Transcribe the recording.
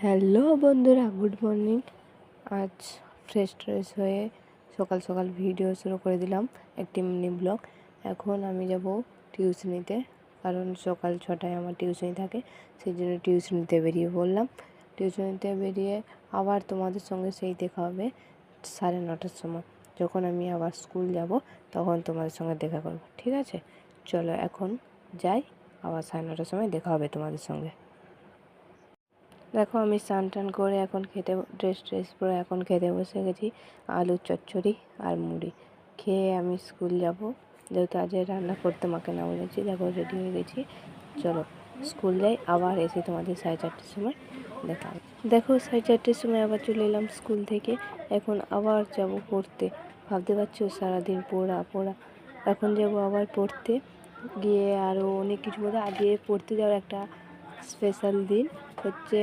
Hello বন্ধুরা, good morning. আজ fresh হয়ে সকাল সকাল ভিডিও শুরু করে দিলাম, একটি মিনি ব্লগ। এখন আমি যাব টিউশনিতে, কারণ সকাল 6টায় আমার টিউশনি থাকে, সেই জন্য টিউশনিতে বেরিয়ে পড়লাম। টিউশনিতে বেরিয়ে আবার তোমাদের সঙ্গে সেই দেখা হবে 9:30টার সময়। যখন আমি আবার স্কুল যাব তখন তোমাদের সঙ্গে দেখা করব, ঠিক আছে? চলো এখন যাই, আবার 9:30টার সময় দেখা হবে তোমাদের সঙ্গে। দেখো, আমি স্নান টান করে এখন ড্রেস পরে এখন খেতে বসে গেছি। আলুর চচ্চড়ি আর মুড়ি খেয়ে আমি স্কুল যাব, যেহেতু আজ রান্না করতে মাকে না বলেছি। দেখো, রেডি হয়ে গেছি, চলো স্কুল যাই। আবার এসে তোমাদের 4:30টার সময় দেখা হবে। দেখো, 4:30টার সময় আবার চলে এলাম স্কুল থেকে। এখন আবার যাব পড়তে। ভাবতে পারছো, সারাদিন পড়া। এখন যাব আবার পড়তে, গিয়ে আরও অনেক কিছু বলে। আজকে পড়তে যাওয়ার একটা স্পেশাল দিন হচ্ছে